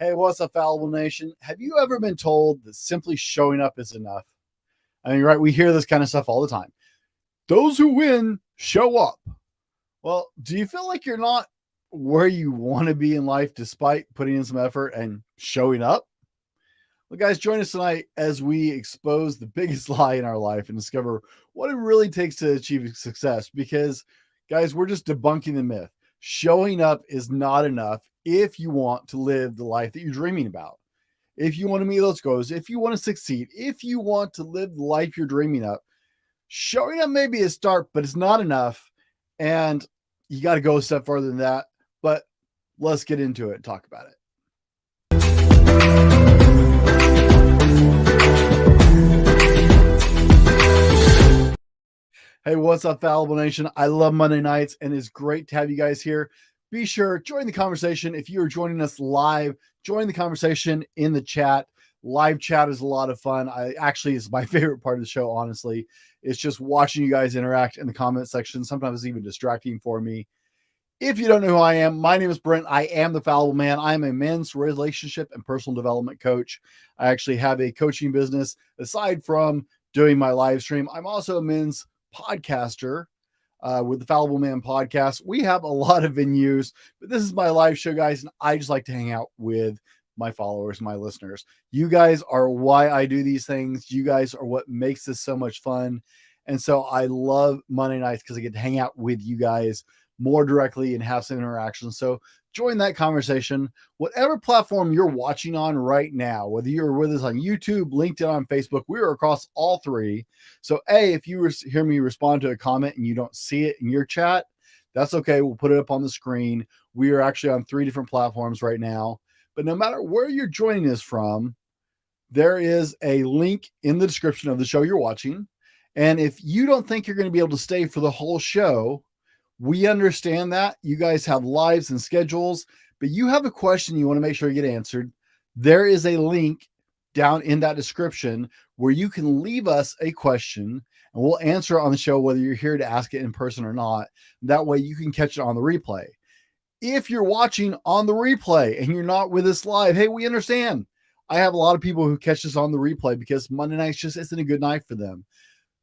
Hey, what's up, Fallible Nation? Have you ever been told that simply showing up is enough? I mean, right, we hear this kind of stuff all the time. Those who win show up. Well, do you feel like you're not where you want to be in life despite putting in some effort and showing up? Well, guys, join us tonight as we expose the biggest lie in our life and discover what it really takes to achieve success. Because, guys, we're just debunking the myth. Showing up is not enough if you want to live the life that you're dreaming about. If you want to meet those goals, if you want to succeed, if you want to live the life you're dreaming of, showing up may be a start, but it's not enough. And you got to go a step further than that. But let's get into it and talk about it. Hey, what's up, Fallible Nation? I love Monday nights, and it's great to have you guys here. Be sure, join the conversation. If you are joining us live, join the conversation in the chat. Live chat is a lot of fun. It's my favorite part of the show, honestly. It's just watching you guys interact in the comment section. Sometimes it's even distracting for me. If you don't know who I am, my name is Brent. I am the Fallible Man. I am a men's relationship and personal development coach. I actually have a coaching business aside from doing my live stream. I'm also a men's podcaster with the Fallible Man podcast. We have a lot of venues, but this is my live show, guys, and I just like to hang out with my followers, my listeners. You guys are why I do these things. You guys are what makes this so much fun. And so I love Monday nights because I get to hang out with you guys more directly and have some interaction. So join that conversation. Whatever platform you're watching on right now, whether you're with us on YouTube, LinkedIn, on Facebook, we're across all three. So if you hear me respond to a comment and you don't see it in your chat, that's okay. We'll put it up on the screen. We are actually on 3 different platforms right now. But no matter where you're joining us from, there is a link in the description of the show you're watching. And if you don't think you're going to be able to stay for the whole show, we understand that you guys have lives and schedules, but you have a question you want to make sure you get answered. There is a link down in that description where you can leave us a question and we'll answer it on the show, whether you're here to ask it in person or not. That way you can catch it on the replay. If you're watching on the replay and you're not with us live, hey, we understand. I have a lot of people who catch this on the replay because Monday nights just isn't a good night for them.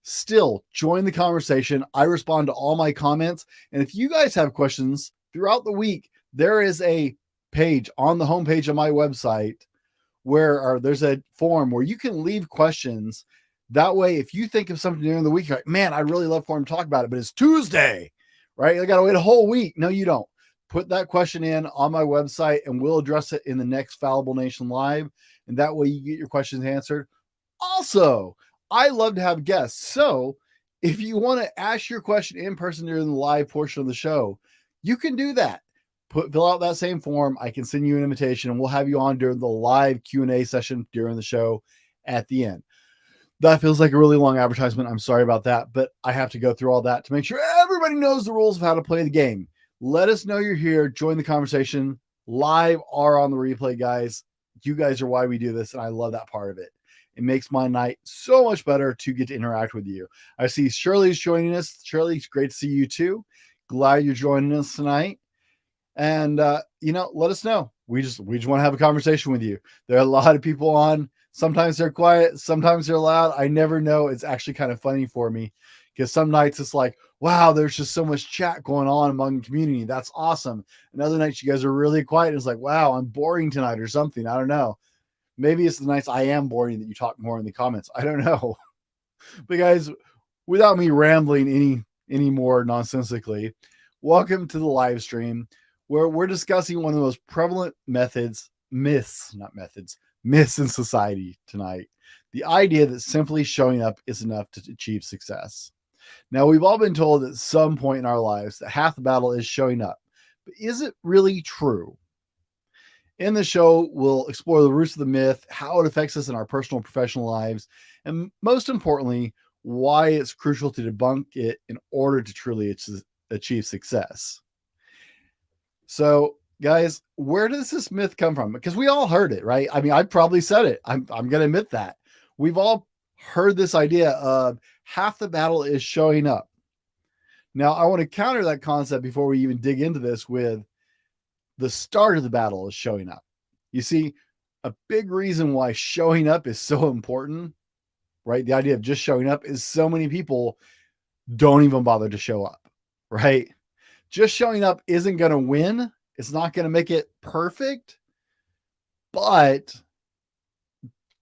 Still, join the conversation. I respond to all my comments. And if you guys have questions throughout the week, there is a page on the homepage of my website where there's a form where you can leave questions. That way, if you think of something during the week, you're like, man, I really love for him to talk about it, but it's Tuesday, right? I got to wait a whole week. No, you don't. Put that question in on my website and we'll address it in the next Fallible Nation Live. And that way you get your questions answered. Also, I love to have guests. So if you want to ask your question in person during the live portion of the show, you can do that. Fill out that same form. I can send you an invitation and we'll have you on during the live Q&A session during the show at the end. That feels like a really long advertisement. I'm sorry about that, but I have to go through all that to make sure everybody knows the rules of how to play the game. Let us know you're here. Join the conversation live or on the replay, guys. You guys are why we do this, and I love that part of it. It makes my night so much better to get to interact with you. I see Shirley's joining us. Shirley, it's great to see you too. Glad you're joining us tonight. And, let us know. We just want to have a conversation with you. There are a lot of people on. Sometimes they're quiet. Sometimes they're loud. I never know. It's actually kind of funny for me because some nights it's like, wow, there's just so much chat going on among the community. That's awesome. And other nights you guys are really quiet. It's like, wow, I'm boring tonight or something. I don't know. Maybe it's the nights I am boring that you talk more in the comments. I don't know. But guys, without me rambling any more nonsensically, welcome to the live stream where we're discussing one of the most prevalent myths in society tonight. The idea that simply showing up is enough to achieve success. Now, we've all been told at some point in our lives that half the battle is showing up. But is it really true? In the show, we'll explore the roots of the myth, how it affects us in our personal and professional lives, and most importantly, why it's crucial to debunk it in order to truly achieve success. So, guys, where does this myth come from? Because we all heard it, right? I mean, I probably said it. I'm going to admit that. We've all heard this idea of half the battle is showing up. Now, I want to counter that concept before we even dig into this with the start of the battle is showing up. You see, a big reason why showing up is so important, right? The idea of just showing up is so many people don't even bother to show up, right? Just showing up isn't going to win. It's not going to make it perfect, but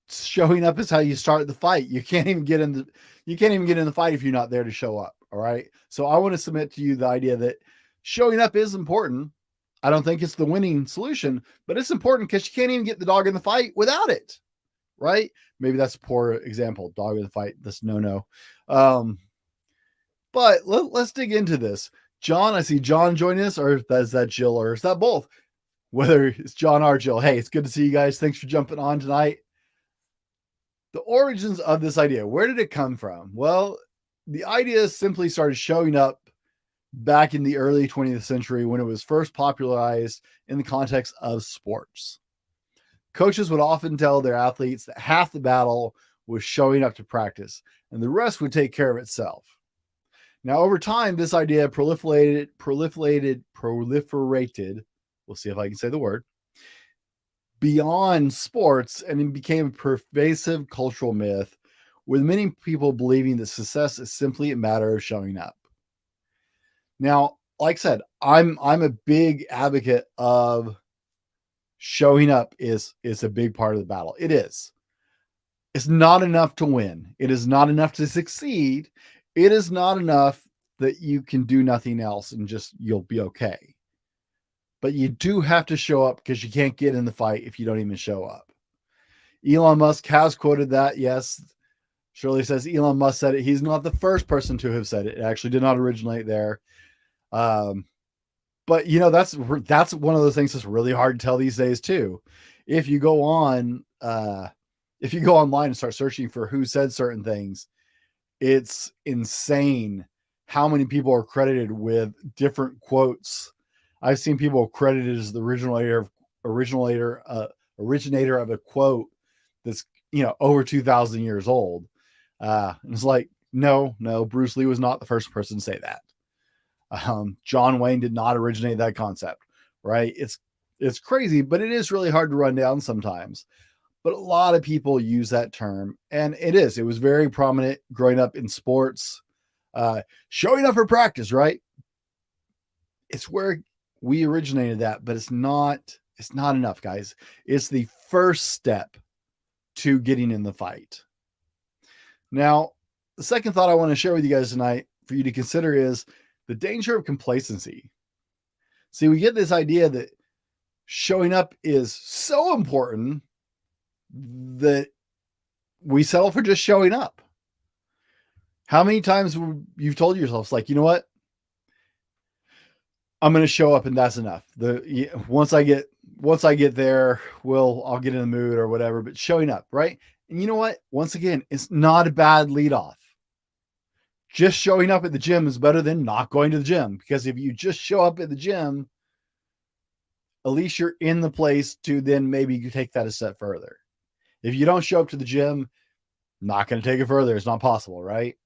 showing up is how you start the fight. You can't even get in the fight if you're not there to show up. All right. So I want to submit to you the idea that showing up is important. I don't think it's the winning solution, but it's important because you can't even get the dog in the fight without it. Right. Maybe that's a poor example. Dog in the fight. That's no. But let's dig into this. John, I see John joining us, or is that Jill, or is that both? Whether it's John or Jill. Hey, it's good to see you guys. Thanks for jumping on tonight. The origins of this idea, where did it come from? Well, the idea simply started showing up back in the early 20th century when it was first popularized in the context of sports. Coaches would often tell their athletes that half the battle was showing up to practice and the rest would take care of itself. Now, over time, this idea proliferated. We'll see if I can say the word. Beyond sports, and it became a pervasive cultural myth, with many people believing that success is simply a matter of showing up. Now, like I said, I'm a big advocate of showing up is a big part of the battle. It is. It's not enough to win. It is not enough to succeed. It is not enough that you can do nothing else and just you'll be okay. But you do have to show up because you can't get in the fight if you don't even show up. Elon Musk has quoted that. Yes. Shirley says Elon Musk said it. He's not the first person to have said it. It actually did not originate there. But you know, that's one of those things that's really hard to tell these days too. If you go online and start searching for who said certain things, it's insane how many people are credited with different quotes. I've seen people credited as the originator of a quote that's, over 2,000 years old. And it's like, no, Bruce Lee was not the first person to say that. John Wayne did not originate that concept, right? It's crazy, but it is really hard to run down sometimes. But a lot of people use that term, and it was very prominent growing up in sports, showing up for practice, right? It's where we originated that, but it's not enough, guys. It's the first step to getting in the fight. Now, the second thought I want to share with you guys tonight for you to consider is the danger of complacency. See, we get this idea that showing up is so important that we settle for just showing up. How many times you've told yourself, like, you know what? I'm going to show up and that's enough. Once I get there, I'll get in the mood or whatever, but showing up, right? And you know what? Once again, it's not a bad lead off. Just showing up at the gym is better than not going to the gym, because if you just show up at the gym, at least you're in the place to then maybe you take that a step further. If you don't show up to the gym, not going to take it further. It's not possible, right?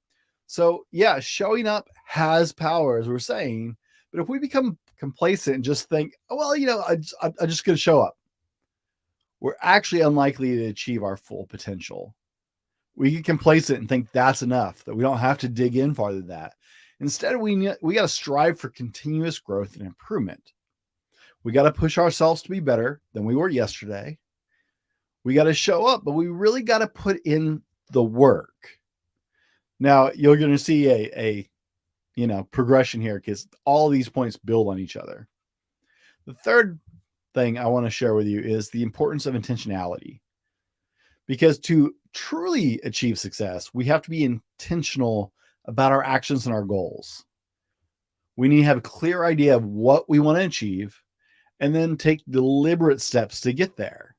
So yeah, showing up has power, as we're saying, but if we become complacent and just think, oh, well, I'm just going to show up, we're actually unlikely to achieve our full potential. We get complacent and think that's enough, that we don't have to dig in farther than that. Instead, we got to strive for continuous growth and improvement. We got to push ourselves to be better than we were yesterday. We got to show up, but we really got to put in the work. Now, you're going to see a progression here because all these points build on each other. The third thing I want to share with you is the importance of intentionality. Because to truly achieve success, we have to be intentional about our actions and our goals. We need to have a clear idea of what we want to achieve and then take deliberate steps to get there.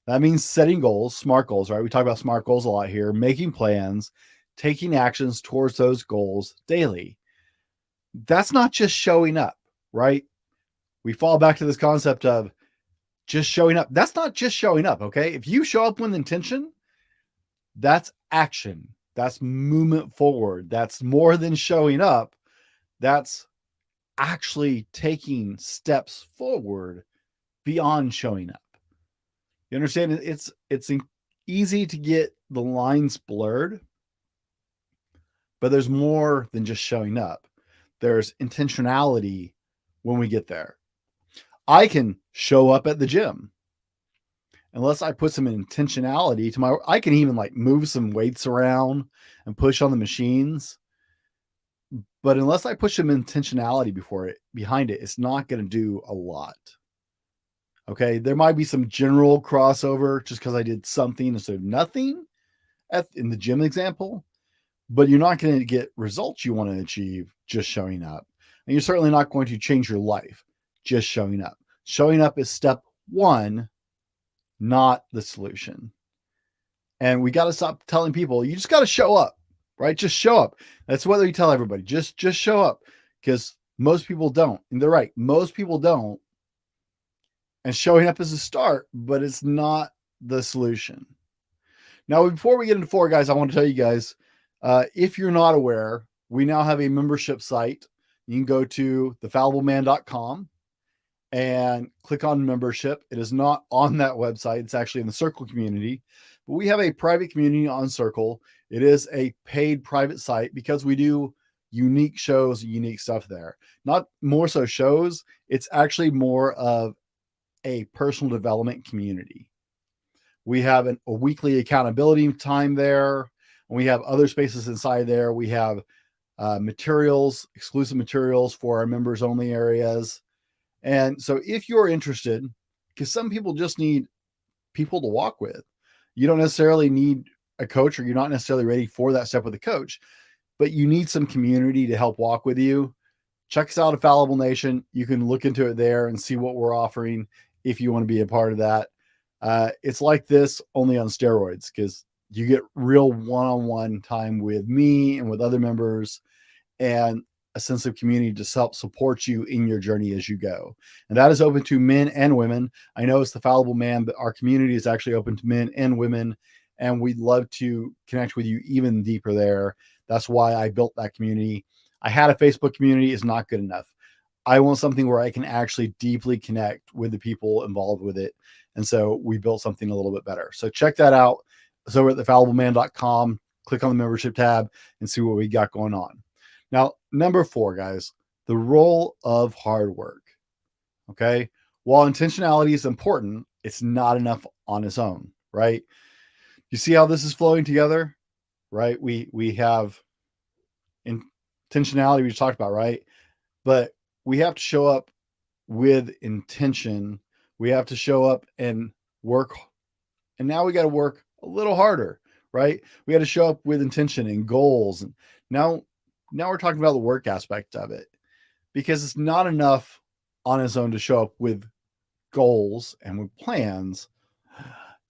That means setting goals, SMART goals, right? We talk about SMART goals a lot here, making plans, taking actions towards those goals daily. That's not just showing up, right? We fall back to this concept of just showing up. That's not just showing up, okay? If you show up with intention, that's action. That's movement forward. That's more than showing up. That's actually taking steps forward beyond showing up. You understand? It's easy to get the lines blurred, but there's more than just showing up. There's intentionality when we get there. I can show up at the gym unless I put some intentionality to my, I can even like move some weights around and push on the machines. But unless I push some intentionality behind it, it's not going to do a lot. Okay. There might be some general crossover just because I did something instead of nothing in the gym example, but you're not going to get results you want to achieve just showing up. And you're certainly not going to change your life just showing up. Showing up is step one, not the solution. And we got to stop telling people, you just got to show up, right? Just show up. That's whether you tell everybody, just show up, because most people don't. And they're right. Most people don't. And showing up is a start, but it's not the solution. Now, before we get into four, guys, I want to tell you guys, if you're not aware, we now have a membership site. You can go to thefallibleman.com and click on membership. It is not on that website. It's actually in the Circle community, but we have a private community on Circle. It is a paid private site because we do unique shows, unique stuff there. Not more so shows. It's actually more of a personal development community. We have a weekly accountability time there. And we have other spaces inside there. We have materials, exclusive materials for our members only areas. And so if you're interested, because some people just need people to walk with, you don't necessarily need a coach, or you're not necessarily ready for that step with a coach, but you need some community to help walk with you. Check us out at Fallible Nation. You can look into it there and see what we're offering if you want to be a part of that. It's like this only on steroids, because you get real one-on-one time with me and with other members, and a sense of community to help support you in your journey as you go. And that is open to men and women. I know it's the Fallible Man, but our community is actually open to men and women. And we'd love to connect with you even deeper there. That's why I built that community. I had a Facebook community. It's not good enough. I want something where I can actually deeply connect with the people involved with it. And so we built something a little bit better. So check that out. It's over at thefallibleman.com. Click on the membership tab and see what we got going on. Now, number 4, guys, the role of hard work. Okay. While intentionality is important, it's not enough on its own, right? You see how this is flowing together, right? We have intentionality we talked about, right? But we have to show up with intention. We have to show up and work. And now we got to work a little harder, right? We got to show up with intention and goals. And now we're talking about the work aspect of it, because it's not enough on its own to show up with goals and with plans.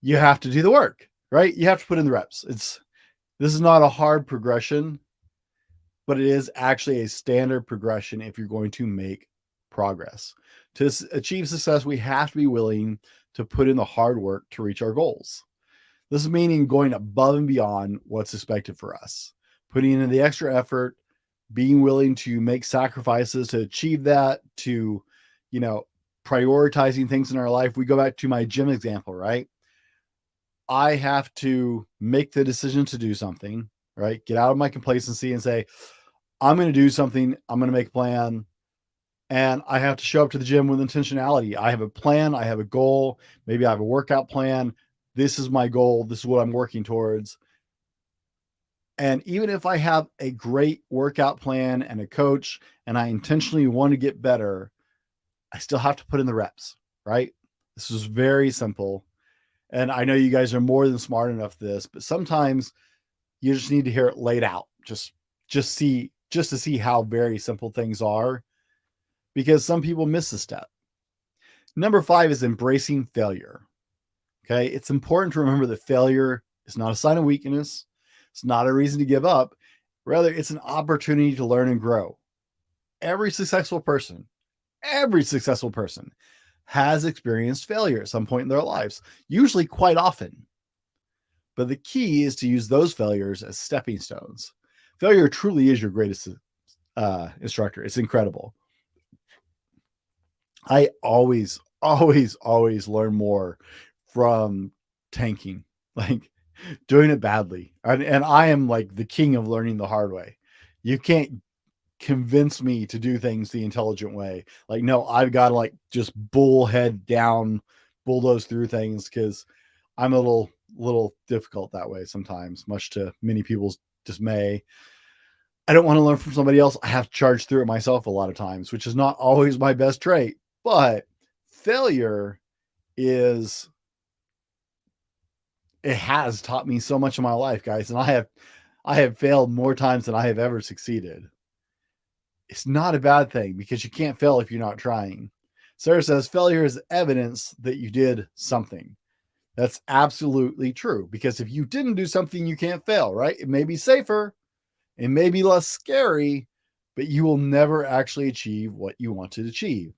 You have to do the work, right? You have to put in the reps. This is not a hard progression, but it is actually a standard progression if you're going to make progress. To achieve success, we have to be willing to put in the hard work to reach our goals. This is meaning going above and beyond what's expected for us, putting in the extra effort, being willing to make sacrifices to achieve that, to, prioritizing things in our life. We go back to my gym example, right? I have to make the decision to do something, right? Get out of my complacency and say, I'm going to do something. I'm going to make a plan. And I have to show up to the gym with intentionality. I have a plan. I have a goal. Maybe I have a workout plan. This is my goal. This is what I'm working towards. And even if I have a great workout plan and a coach, and I intentionally want to get better, I still have to put in the reps, right? This is very simple. And I know you guys are more than smart enough for this, but sometimes you just need to hear it laid out. Just to see how very simple things are, because some people miss a step. Number 5 is embracing failure. Okay. It's important to remember that failure is not a sign of weakness. It's not a reason to give up. Rather, it's an opportunity to learn and grow. Every successful person has experienced failure at some point in their lives, usually quite often. But the key is to use those failures as stepping stones. Failure truly is your greatest instructor. It's incredible. I always learn more from tanking, like doing it badly. And I am like the king of learning the hard way. You can't convince me to do things the intelligent way. Like, no, I've got to like just bullhead down, bulldoze through things because I'm a little difficult that way sometimes, much to many people's dismay. I don't want to learn from somebody else. I have to charge through it myself a lot of times, which is not always my best trait. But failure is, it has taught me so much in my life, guys. And I have failed more times than I have ever succeeded. It's not a bad thing because you can't fail if you're not trying. Sarah says failure is evidence that you did something. That's absolutely true, because if you didn't do something, you can't fail, right? It may be safer, it may be less scary, but you will never actually achieve what you want to achieve.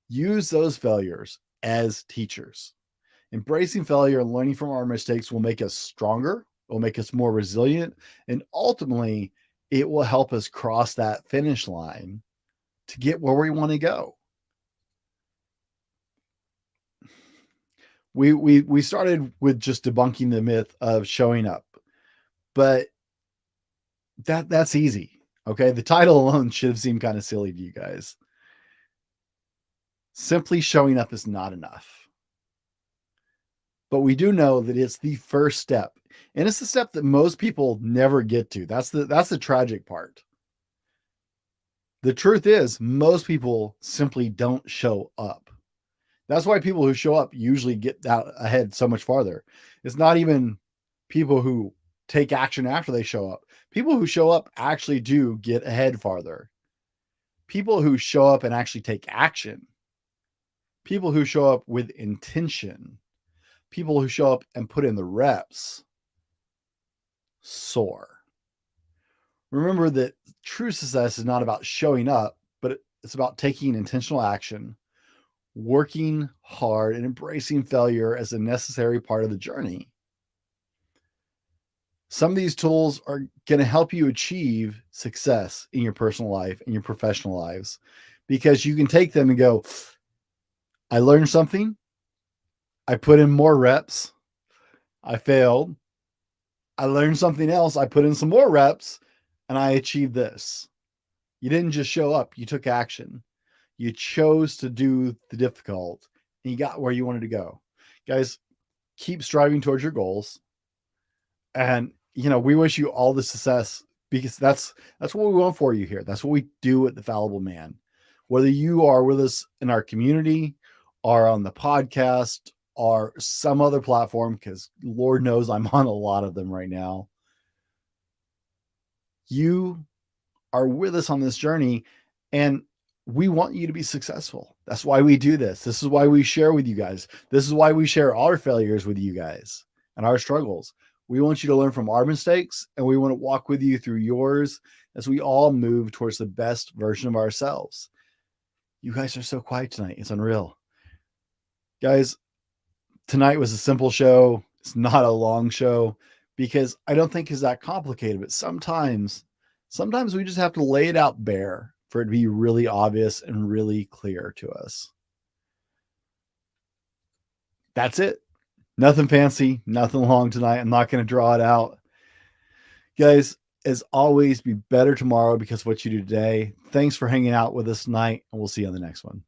Use those failures as teachers. Embracing failure and learning from our mistakes will make us stronger, will make us more resilient, and ultimately it will help us cross that finish line to get where we want to go. We started with just debunking the myth of showing up, but that's easy. Okay. The title alone should have seemed kind of silly to you guys. Simply showing up is not enough. But we do know that it's the first step. And it's the step that most people never get to. That's the tragic part. The truth is, most people simply don't show up. That's why people who show up usually get out ahead so much farther. It's not even people who take action after they show up. People who show up actually do get ahead farther. People who show up and actually take action. People who show up with intention. People who show up and put in the reps soar. Remember that true success is not about showing up, but it's about taking intentional action, working hard, and embracing failure as a necessary part of the journey. Some of these tools are going to help you achieve success in your personal life and your professional lives, because you can take them and go, I learned something. I put in more reps. I failed. I learned something else. I put in some more reps and I achieved this. You didn't just show up. You took action. You chose to do the difficult and you got where you wanted to go. Guys, keep striving towards your goals. And, we wish you all the success, because that's what we want for you here. That's what we do at the Fallible Man. Whether you are with us in our community or on the podcast or some other platform, because Lord knows I'm on a lot of them right now, you are with us on this journey and we want you to be successful. That's why we do this. This is why we share with you guys. This is why we share our failures with you guys and our struggles. We want you to learn from our mistakes, and we want to walk with you through yours as we all move towards the best version of ourselves. You guys are so quiet tonight. It's unreal. Guys, tonight was a simple show. It's not a long show because I don't think it's that complicated, but sometimes we just have to lay it out bare for it to be really obvious and really clear to us. That's it. Nothing fancy, nothing long tonight. I'm not going to draw it out. Guys, as always, be better tomorrow because of what you do today. Thanks for hanging out with us tonight, and we'll see you on the next one.